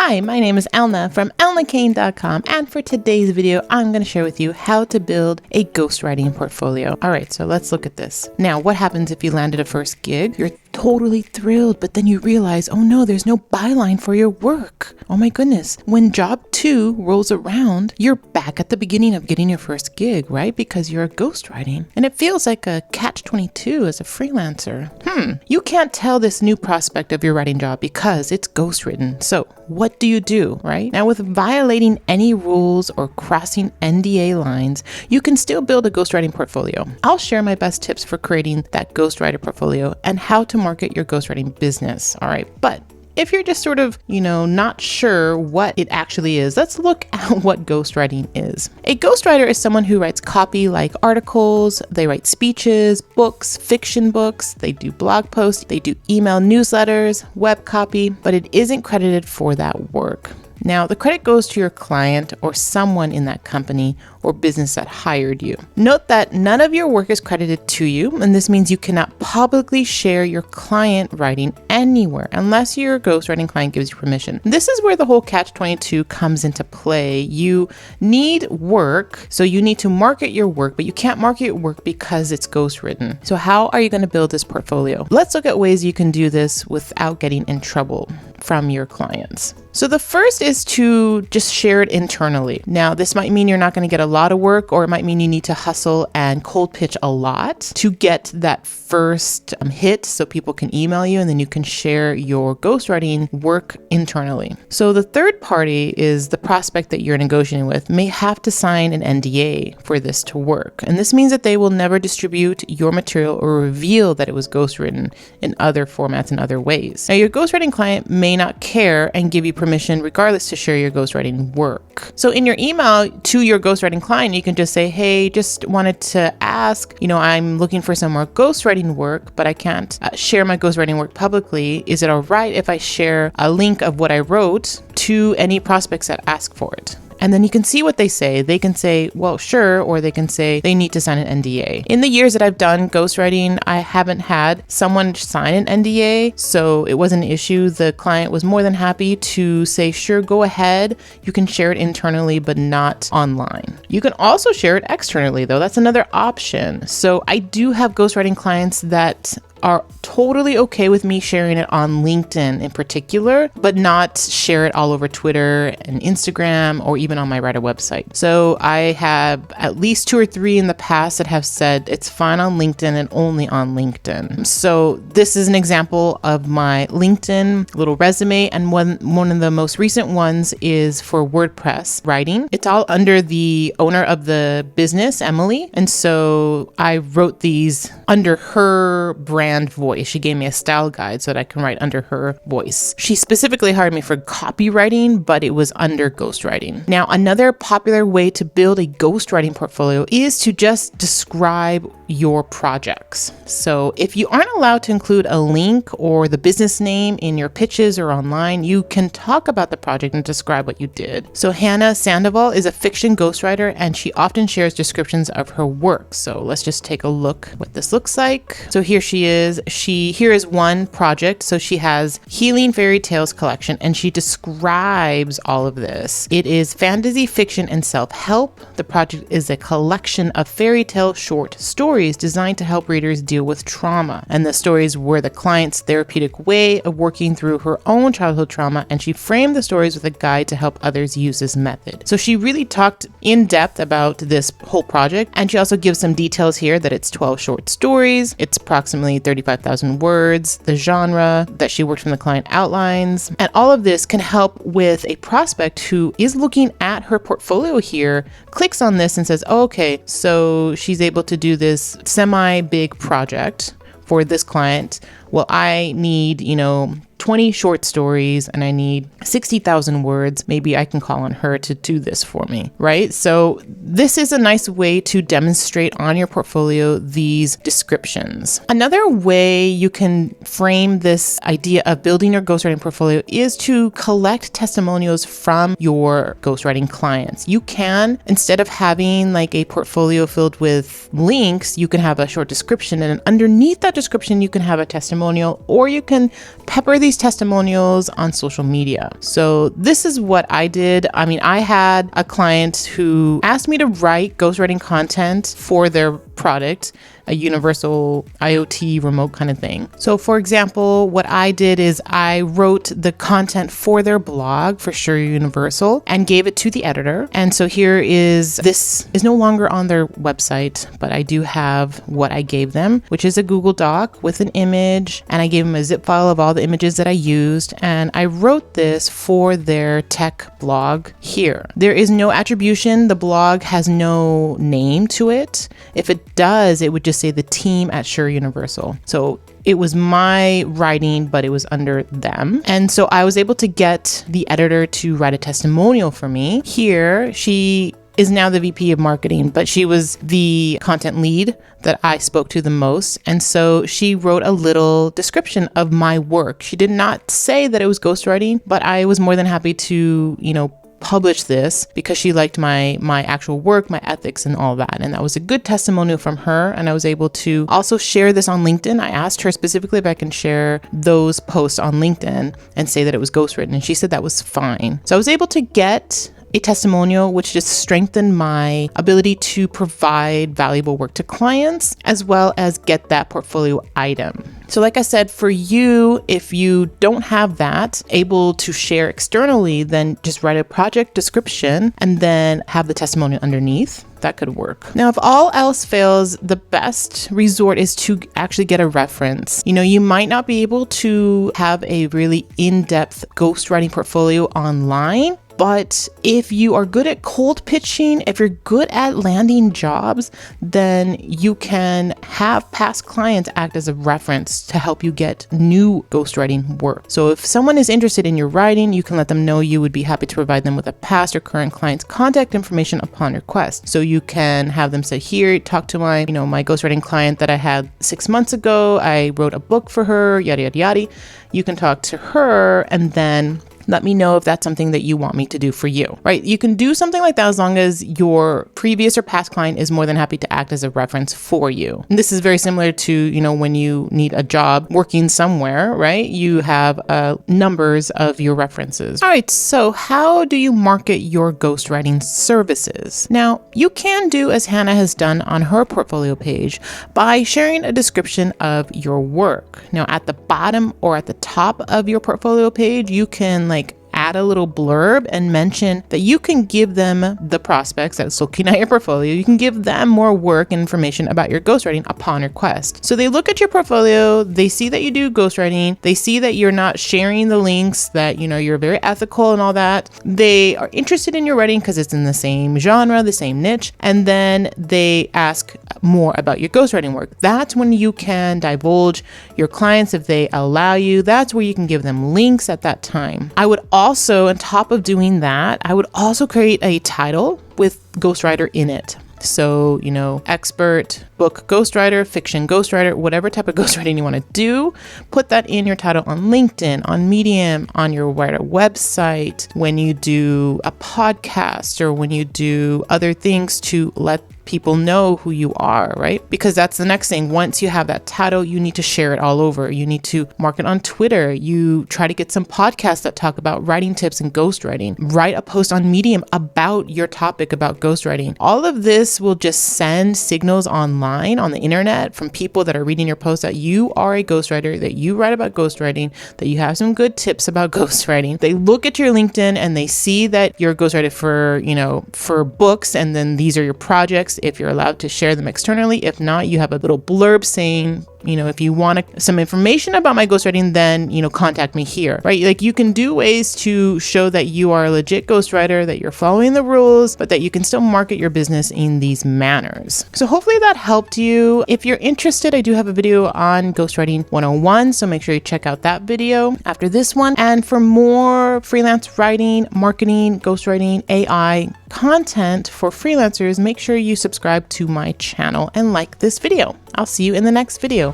Hi, my name is Elna from elnacain.com, and for today's video, I'm going to share with you how to build a ghostwriting portfolio. All right, so let's look at this. Now, what happens if you landed a first gig? You're totally thrilled, but then you realize, oh no, there's no byline for your work. Oh my goodness. When job 2 rolls around, you're back at the beginning of getting your first gig, right? Because you're ghostwriting. And it feels like a catch-22 as a freelancer. You can't tell this new prospect of your writing job because it's ghostwritten. So what do you do, right? Now, with violating any rules or crossing NDA lines, you can still build a ghostwriting portfolio. I'll share my best tips for creating that ghostwriter portfolio and how to market your ghostwriting business. All right. But if you're just sort of, not sure what it actually is, let's look at what ghostwriting is. A ghostwriter is someone who writes copy like articles, they write speeches, books, fiction books, they do blog posts, they do email newsletters, web copy, but it isn't credited for that work. Now, the credit goes to your client or someone in that company or business that hired you. Note that none of your work is credited to you, and this means you cannot publicly share your client writing anywhere unless your ghostwriting client gives you permission. This is where the whole catch-22 comes into play. You need work, so you need to market your work, but you can't market your work because it's ghostwritten. So how are you going to build this portfolio? Let's look at ways you can do this without getting in trouble from your clients. So the first is to just share it internally. Now, this might mean you're not going to get a lot of work, or it might mean you need to hustle and cold pitch a lot to get that first hit so people can email you, and then you can share your ghostwriting work internally. So the third party is the prospect that you're negotiating with may have to sign an NDA for this to work. And this means that they will never distribute your material or reveal that it was ghostwritten in other formats and other ways. Now, your ghostwriting client may not care and give you permission regardless to share your ghostwriting work. So in your email to your ghostwriting client, you can just say, hey, just wanted to ask, I'm looking for some more ghostwriting work, but I can't share my ghostwriting work publicly. Is it all right if I share a link of what I wrote to any prospects that ask for it? And then you can see what they say. They can say, well, sure, or they can say they need to sign an NDA. In the years that I've done ghostwriting, I haven't had someone sign an NDA, so it wasn't an issue. The client was more than happy to say, sure, go ahead. You can share it internally, but not online. You can also share it externally, though. That's another option. So I do have ghostwriting clients that are totally okay with me sharing it on LinkedIn in particular, but not share it all over Twitter and Instagram or even on my writer website. So I have at least 2 or 3 in the past that have said it's fine on LinkedIn and only on LinkedIn. So this is an example of my LinkedIn little resume, and one of the most recent ones is for WordPress writing. It's all under the owner of the business, Emily, and so I wrote these under her brand voice. She gave me a style guide so that I can write under her voice. She specifically hired me for copywriting, but it was under ghostwriting. Now, another popular way to build a ghostwriting portfolio is to just describe your projects. So if you aren't allowed to include a link or the business name in your pitches or online, you can talk about the project and describe what you did. So Hannah Sandoval is a fiction ghostwriter, and she often shares descriptions of her work. So let's just take a look what this looks like. So here she is. Here is one project. So she has Healing Fairy Tales collection, and she describes all of this. It is fantasy, fiction, and self-help. The project is a collection of fairy tale short stories designed to help readers deal with trauma. And the stories were the client's therapeutic way of working through her own childhood trauma, and she framed the stories with a guide to help others use this method. So she really talked in depth about this whole project, and she also gives some details here that it's 12 short stories. It's approximately 35,000 words, the genre that she worked from the client outlines, and all of this can help with a prospect who is looking at her portfolio here, clicks on this and says, oh, okay, so she's able to do this semi-big project for this client. Well, I need, 20 short stories and I need 60,000 words. Maybe I can call on her to do this for me, right? So this is a nice way to demonstrate on your portfolio these descriptions. Another way you can frame this idea of building your ghostwriting portfolio is to collect testimonials from your ghostwriting clients. You can, instead of having like a portfolio filled with links, you can have a short description, and underneath that description, you can have a testimonial, or you can pepper these these testimonials on social media. So this is what I did. I mean, I had a client who asked me to write ghostwriting content for their product, a universal IoT remote kind of thing. So for example, what I did is I wrote the content for their blog for Sure Universal and gave it to the editor. And so this is no longer on their website, but I do have what I gave them, which is a Google Doc with an image. And I gave them a zip file of all the images that I used. And I wrote this for their tech blog here. There is no attribution. The blog has no name to it. If it does, it would just say the team at Sure Universal. So it was my writing, but it was under them. And so I was able to get the editor to write a testimonial for me. Here, she is now the VP of marketing, but she was the content lead that I spoke to the most. And so she wrote a little description of my work. She did not say that it was ghostwriting, but I was more than happy to, publish this because she liked my actual work, my ethics and all that. And that was a good testimonial from her. And I was able to also share this on LinkedIn. I asked her specifically if I can share those posts on LinkedIn and say that it was ghostwritten. And she said that was fine. So I was able to get a testimonial, which just strengthened my ability to provide valuable work to clients, as well as get that portfolio item. So like I said, for you, if you don't have that able to share externally, then just write a project description and then have the testimonial underneath. That could work. Now, if all else fails, the best resort is to actually get a reference. You might not be able to have a really in-depth ghostwriting portfolio online, but if you are good at cold pitching, if you're good at landing jobs, then you can have past clients act as a reference to help you get new ghostwriting work. So if someone is interested in your writing, you can let them know you would be happy to provide them with a past or current client's contact information upon request. So you can have them say, here, talk to my ghostwriting client that I had 6 months ago. I wrote a book for her, yada, yada, yada. You can talk to her and then let me know if that's something that you want me to do for you, right? You can do something like that as long as your previous or past client is more than happy to act as a reference for you. And this is very similar to, when you need a job working somewhere, right? You have numbers of your references. All right, so how do you market your ghostwriting services? Now, you can do as Hannah has done on her portfolio page by sharing a description of your work. Now, at the bottom or at the top of your portfolio page, you can add a little blurb and mention that you can give them, the prospects that's looking at your portfolio, you can give them more work and information about your ghostwriting upon request. So they look at your portfolio, they see that you do ghostwriting, they see that you're not sharing the links, that you're very ethical and all that. They are interested in your writing because it's in the same genre, the same niche, and then they ask more about your ghostwriting work. That's when you can divulge your clients if they allow you. That's where you can give them links at that time. I would also, on top of doing that, I would also create a title with ghostwriter in it. So, expert, book ghostwriter, fiction ghostwriter, whatever type of ghostwriting you want to do, put that in your title on LinkedIn, on Medium, on your writer website, when you do a podcast or when you do other things to let people know who you are, right? Because that's the next thing. Once you have that title, you need to share it all over. You need to market on Twitter. You try to get some podcasts that talk about writing tips and ghostwriting. Write a post on Medium about your topic about ghostwriting. All of this will just send signals online on the internet from people that are reading your post that you are a ghostwriter, that you write about ghostwriting, that you have some good tips about ghostwriting. They look at your LinkedIn and they see that you're a ghostwriter for books, and then these are your projects if you're allowed to share them externally. If not, you have a little blurb saying, if you want some information about my ghostwriting, then, contact me here, right? You can do ways to show that you are a legit ghostwriter, that you're following the rules, but that you can still market your business in these manners. So hopefully that helped you. If you're interested, I do have a video on ghostwriting 101. So make sure you check out that video after this one. And for more freelance writing, marketing, ghostwriting, AI content for freelancers, make sure you subscribe to my channel and like this video. I'll see you in the next video.